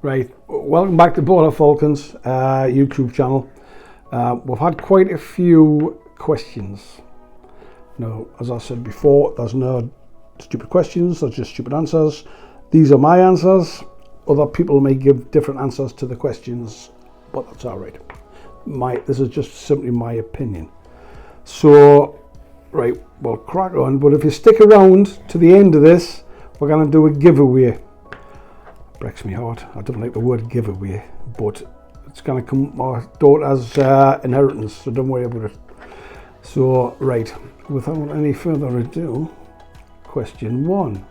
Right, welcome back to Border Falcons YouTube channel. We've had quite a few questions. Now, as I said before, there's no stupid questions, there's just stupid answers. These are my answers. Other people may give different answers to the questions, but that's all right. This is just simply my opinion. So, right, we'll crack on. But if you stick around to the end of this, we're going to do a giveaway. Breaks me heart. I don't like the word giveaway, but it's going to come my daughter's inheritance, so don't worry about it. So, right, without any further ado, question 1.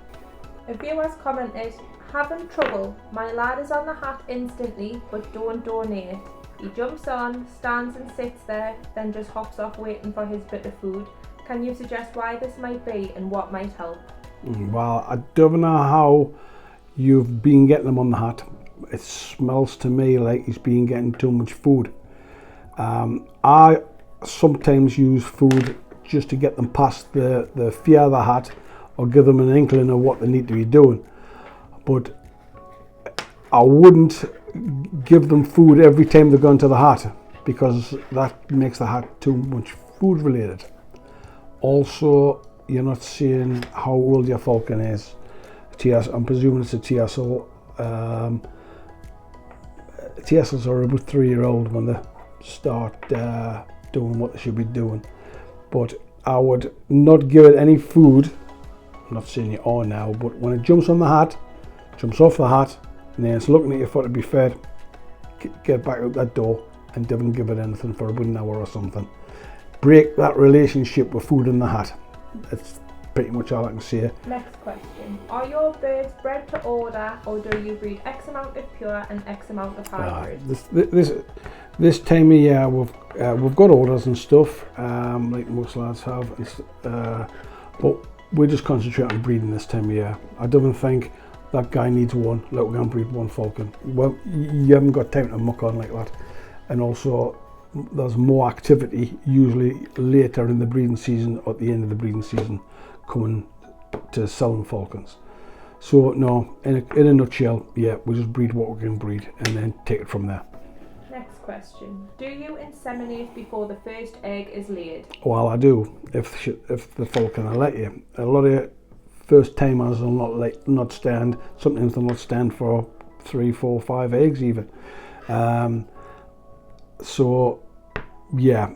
A viewer's commented, having trouble. My lad is on the hat instantly, but don't donate. He jumps on, stands and sits there, then just hops off waiting for his bit of food. Can you suggest why this might be and what might help? Well, I don't know how you've been getting them on the hat. It smells to me like he's been getting too much food. I sometimes use food just to get them past the fear of the hat, or give them an inkling of what they need to be doing. But I wouldn't give them food every time they go into the hat, because that makes the hat too much food related. Also, you're not seeing how old your falcon is. I'm presuming it's a TSL. TSLs are about 3-year-old when they start doing what they should be doing. But I would not give it any food. I'm not saying you are now, but when it jumps on the hat, jumps off the hat, and then it's looking at you for it to be fed, get back out that door and don't give it anything for about an hour or something. Break that relationship with food in the hat. It's pretty much all I can say. Next question. Are your birds bred to order, or do you breed X amount of pure and X amount of hybrid? This time of year we've got orders and stuff, like most lads have, but we just concentrate on breeding this time of year. I don't think that guy needs one. Look, we're going to breed one falcon. Well, you haven't got time to muck on like that. And also, there's more activity usually later in the breeding season, or at the end of the breeding season, coming to selling falcons. So no, in a nutshell, yeah, we just breed what we can breed and then take it from there. Next question. Do you inseminate before the first egg is laid? Well, I do, if the falcon will let you. A lot of first timers will not stand. Sometimes they'll not stand for 3, 4, 5 eggs even. So yeah,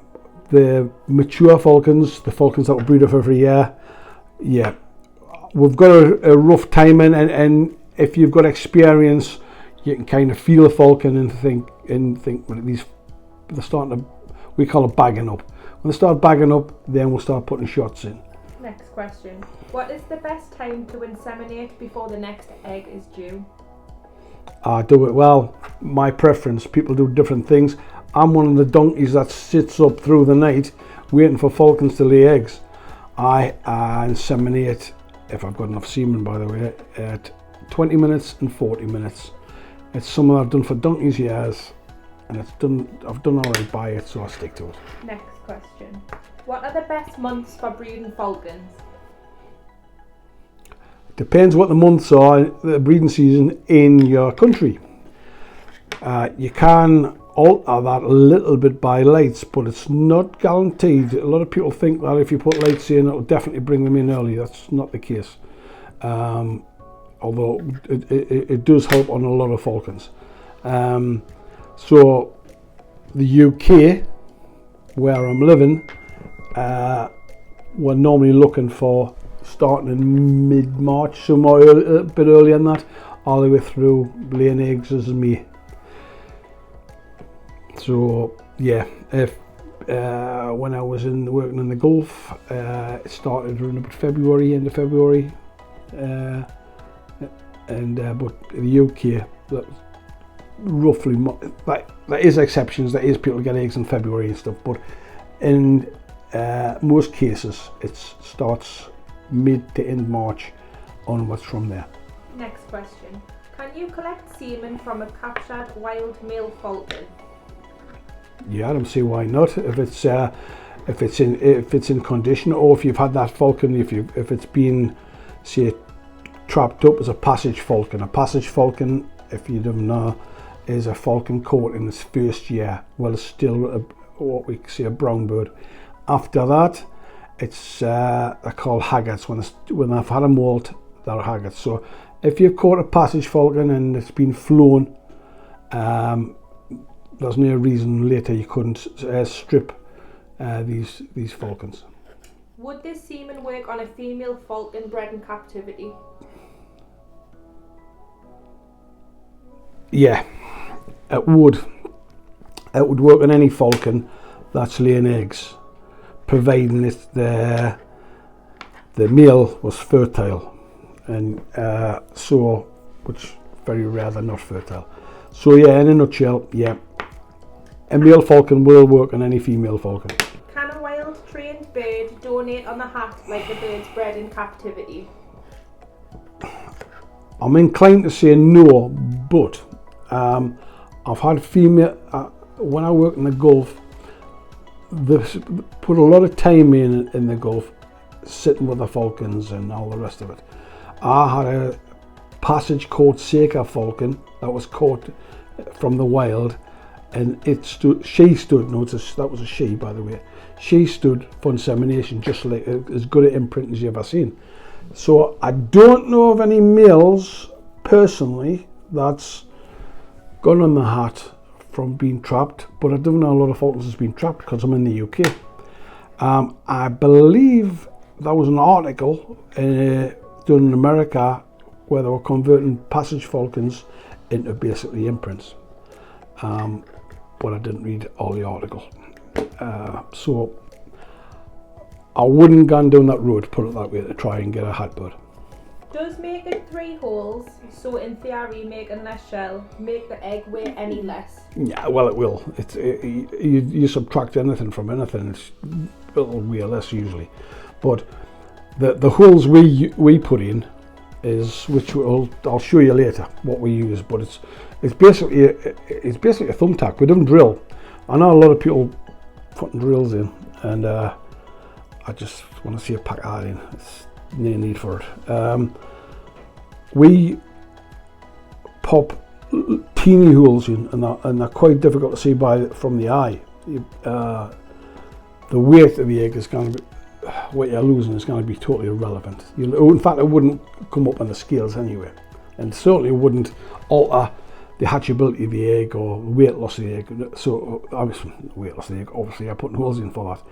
the mature falcons, the falcons that will breed off every year, yeah, we've got a rough timing, and if you've got experience, you can kind of feel a falcon and think well, they're starting to, we call it bagging up. When they start bagging up, then we'll start putting shots in. Next question. What is the best time to inseminate before the next egg is due? I do it, well, my preference, people do different things. I'm one of the donkeys that sits up through the night waiting for falcons to lay eggs. I inseminate, if I've got enough semen by the way, at 20 minutes and 40 minutes. It's something I've done for donkey's years, and I've done all right by it, so I stick to it. Next question. What are the best months for breeding falcons? Depends what the months are, the breeding season in your country. You can alter that a little bit by lights, but it's not guaranteed. A lot of people think that if you put lights in, it'll definitely bring them in early. That's not the case. Although it does help on a lot of falcons. So the UK, where I'm living, we're normally looking for starting in mid-March, somewhere a bit earlier than that, all the way through laying eggs as May. So yeah, if when I was working in the Gulf, it started around about February, end of February, but the UK, roughly, there is exceptions. There is people get eggs in February and stuff, but in most cases it starts mid to end March onwards from there. Next question. Can you collect semen from a captured wild male falcon? Yeah, I don't see why not. If it's in condition, or if you've had that falcon, if it's been, say, trapped up as a passage falcon. A passage falcon if you don't know, is a falcon coat in its first year. Well, it's still what we say a brown bird. After that, it's they're called haggards. When they've had a molt, they're haggards. So if you've caught a passage falcon and it's been flown, there's no reason later you couldn't strip these falcons. Would this semen work on a female falcon bred in captivity? Yeah, it would. It would work on any falcon that's laying eggs, providing the male was fertile, and which very rare they're not fertile. So yeah, in a nutshell, yeah, a male falcon will work on any female falcon. Can a wild trained bird donate on the hat like the birds bred in captivity? I'm inclined to say no, but I've had female, when I work in the Gulf, they put a lot of time in the Gulf, sitting with the falcons and all the rest of it. I had a passage caught Seeker falcon that was caught from the wild, and she stood, notice that was a she, by the way, she stood for insemination, just like as good an imprint as you've ever seen. So I don't know of any males personally that's gone on the hat from being trapped, but I do know a lot of falcons has been trapped because I'm in the UK. I believe there was an article done in America where they were converting passage falcons into basically imprints, but I didn't read all the article, so I wouldn't go down that road, put it that way, to try and get a hat bird. Does making 3 holes, so in theory making less shell, make the egg weigh any less? Yeah, well, it will. You subtract anything from anything, it'll weigh less usually. But the holes we put in is, which I'll show you later what we use. But it's basically a thumbtack. We don't drill. I know a lot of people putting drills in, and I just want to see a pack that in. It's no need for it. We pop teeny holes in, and they're quite difficult to see from the eye. The weight of the egg is going to be, what you're losing is going to be totally irrelevant. In fact, it wouldn't come up on the scales anyway, and certainly wouldn't alter the hatchability of the egg or weight loss of the egg. So obviously, weight loss of the egg, obviously I'm putting holes in for that.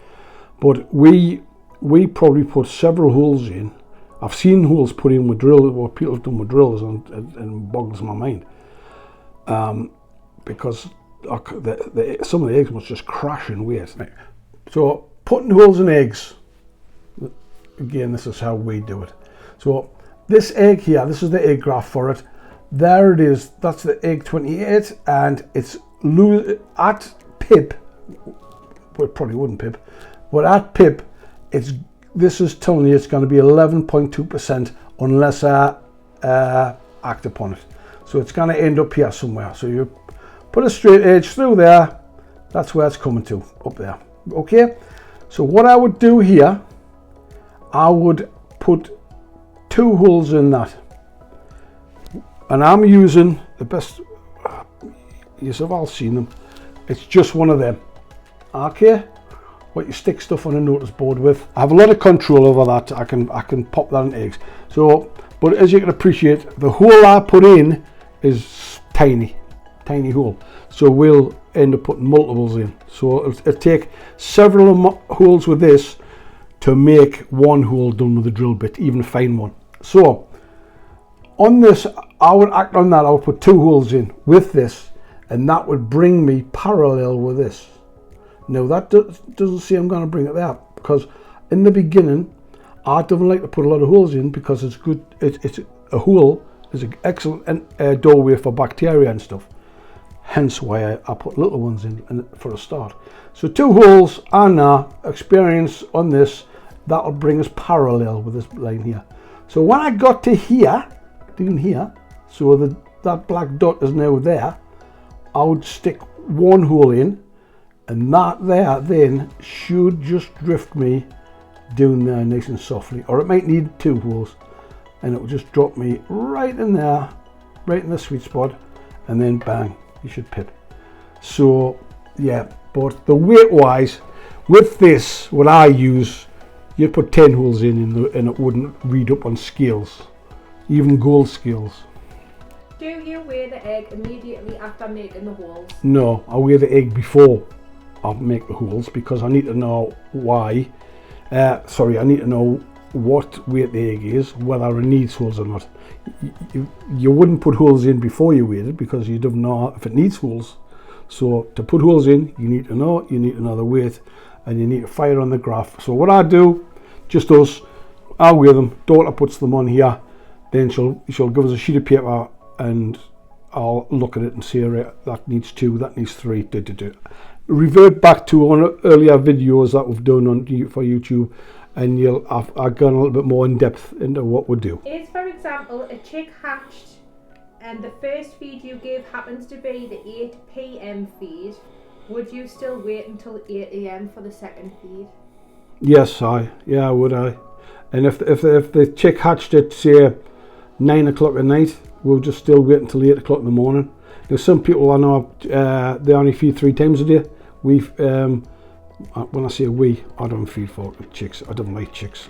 But we probably put several holes in. I've seen holes put in with drills, what people have done with drills, and boggles my mind. Because some of the eggs must just crash in weight. So putting holes in eggs, again, this is how we do it. So this egg here, this is the egg graph for it. There it is, that's the egg 28, and it's at pip, well, it probably wouldn't pip, but at pip, this is telling you it's going to be 11.2% unless I act upon it. So it's going to end up here somewhere. So you put a straight edge through there, that's where it's coming to, up there. Okay, so what I would do here, I would put 2 holes in that. And I'm using the best, you've all seen them, it's just one of them. Okay, what you stick stuff on a notice board with. I have a lot of control over that. I can pop that in eggs. So, but as you can appreciate, the hole I put in is tiny hole. So we'll end up putting multiples in. So it'll take several holes with this to make one hole done with a drill bit, even a fine one. So on this, I would act on that. I would put 2 holes in with this, and that would bring me parallel with this. Now that doesn't say I'm going to bring it there, because in the beginning I don't like to put a lot of holes in because it's good. It's a hole is an excellent doorway for bacteria and stuff. Hence why I put little ones in for a start. So 2 holes and experience on this, that'll bring us parallel with this line here. So when I got to here, down here, so that black dot is now there, I would stick 1 hole in. And that there then should just drift me down there nice and softly, or it might need 2 holes, and it will just drop me right in there, right in the sweet spot, and then bang, you should pip. So yeah, but the weight wise, with this, what I use, you'd put 10 holes in and it wouldn't read up on scales, even gold scales. Do you weigh the egg immediately after making the holes? No, I weigh the egg before I make the holes, because I need to know why. I need to know what weight the egg is, whether it needs holes or not. You wouldn't put holes in before you weighed it, because you don't know if it needs holes. So to put holes in, you need to know the weight, and you need to fire on the graph. So what I do, just us, I weigh them, daughter puts them on here, then she'll give us a sheet of paper, and I'll look at it and say, right, that needs 2, that needs 3, revert back to one of earlier videos that we've done for YouTube, and I've gone a little bit more in depth into what we do. Is, for example, a chick hatched and the first feed you give happens to be the 8 p.m. feed, would you still wait until 8 a.m. for the second feed? Yes, would I? And if the chick hatched at, say, 9 o'clock at night, we'll just still wait until 8 o'clock in the morning. There's some people I know, they only feed 3 times a day. When I say we, I don't feed chicks. I don't like chicks.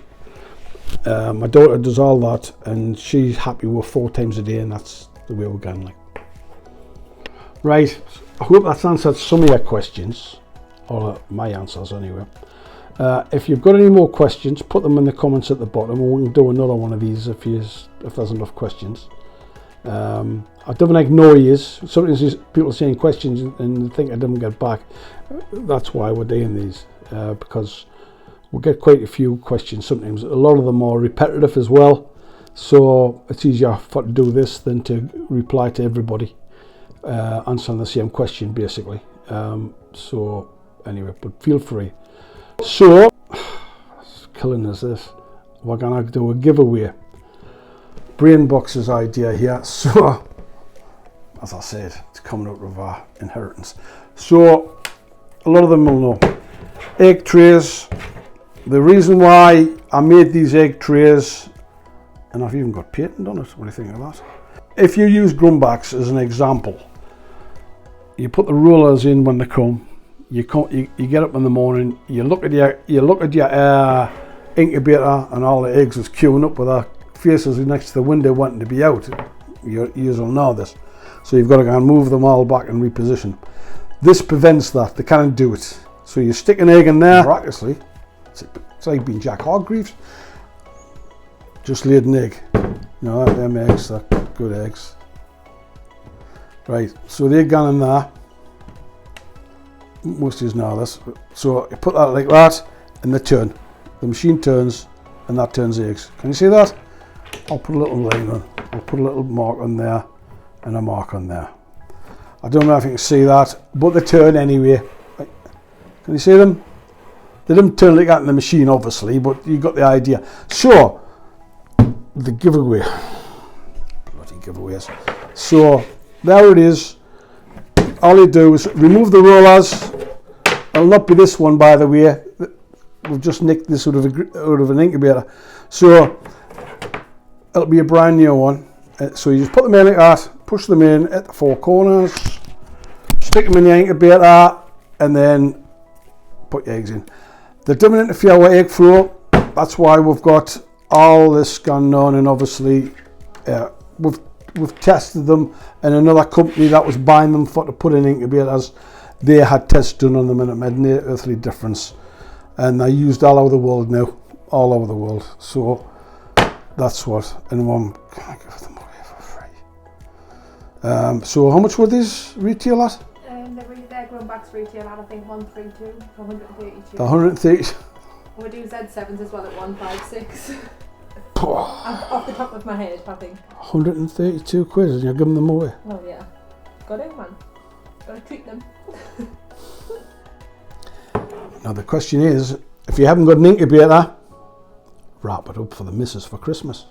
My daughter does all that, and she's happy with 4 times a day, and that's the way we're going. Like, right. I hope that's answered some of your questions, or my answers anyway. If you've got any more questions, put them in the comments at the bottom, and we can do another one of these if there's enough questions. I don't ignore you. Sometimes people saying questions and think I didn't get back. That's why we're doing these, because we get quite a few questions sometimes. A lot of them are repetitive as well, so it's easier to do this than to reply to everybody answering the same question basically. So anyway, but feel free. So killing is this, we're gonna do a giveaway. Brainbox's idea here. So as I said, it's coming out of our inheritance. So a lot of them will know. Egg trays. The reason why I made these egg trays, and I've even got patent on it. What do you think of that? If you use Grumbachs as an example, you put the rollers in when they come. You get up in the morning. You look at your incubator, and all the eggs is queuing up with their faces next to the window wanting to be out. You will know this. So you've got to go and move them all back and reposition. This prevents that. They can't do it. So you stick an egg in there. Miraculously, it's like being Jack Hargreaves. Just laid an egg. You know, them eggs are good eggs. Right, so the egg gone in there. Most of you know this. So you put that like that, and they turn. The machine turns, and that turns the eggs. Can you see that? I'll put a little line on. I'll put a little mark on there, and a mark on there. I don't know if you can see that, but they turn anyway. Can you see them? They don't turn like that in the machine, obviously, but you got the idea. So, the giveaway. Bloody giveaways. So, there it is. All you do is remove the rollers. It'll not be this one, by the way. We've just nicked this out of an incubator. So, it'll be a brand new one. So you just put them in like that, push them in at the 4 corners, stick them in the incubator, and then put your eggs in. They don't interfere with egg flow. That's why we've got all this going on, and obviously we've tested them, and another company that was buying them to put in incubators, they had tests done on them and it made no earthly difference. And they're used all over the world now, all over the world. So that's what, and I'm gonna give them away for free. So how much would these retail at? Their Grumbachs retail at, I think, 132 for 132. The 130. We do Z7s as well at 156. Off the top of my head, I think. 132 quid, and you're giving them away. Oh yeah, got it, man. Gotta treat them. Now the question is, if you haven't got an incubator, wrap it up for the missus for Christmas.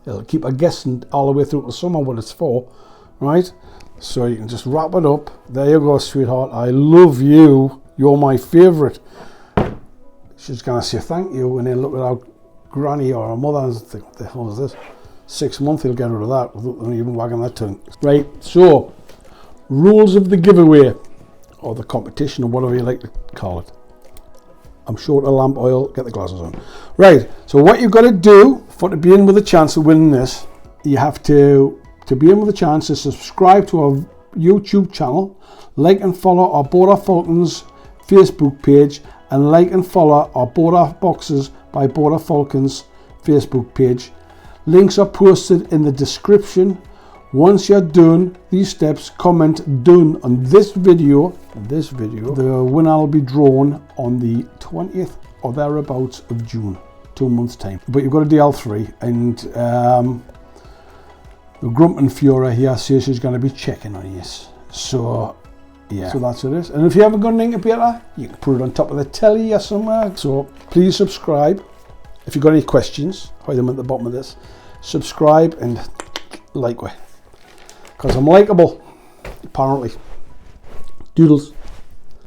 It'll keep her guessing all the way through the summer what it's for, right? So you can just wrap it up. There you go, sweetheart. I love you. You're my favourite. She's gonna say thank you, and then look at our granny or our mother and think, what the hell is this? 6 months he'll get rid of that without even wagging that tongue. Right, so rules of the giveaway, or the competition, or whatever you like to call it. I'm short of lamp oil, get the glasses on. Right, so what you've got to do to be in with a chance of winning this, you have to be in with a chance to subscribe to our YouTube channel, like and follow our Border Falcons Facebook page, and like and follow our Border Boxes by Border Falcons Facebook page. Links are posted in the description. Once you're done these steps, comment done on this video. The winner will be drawn on the 20th or thereabouts of June, 2 months time. But you've got to do L3, and the Grumbach Fuhrer here says she's going to be checking on you. So yeah, so that's it is. And if you haven't got an Incubator, you can put it on top of the telly or somewhere. So please subscribe. If you've got any questions, hide them at the bottom of this. Subscribe and like me, because I'm likeable, apparently. Doodles.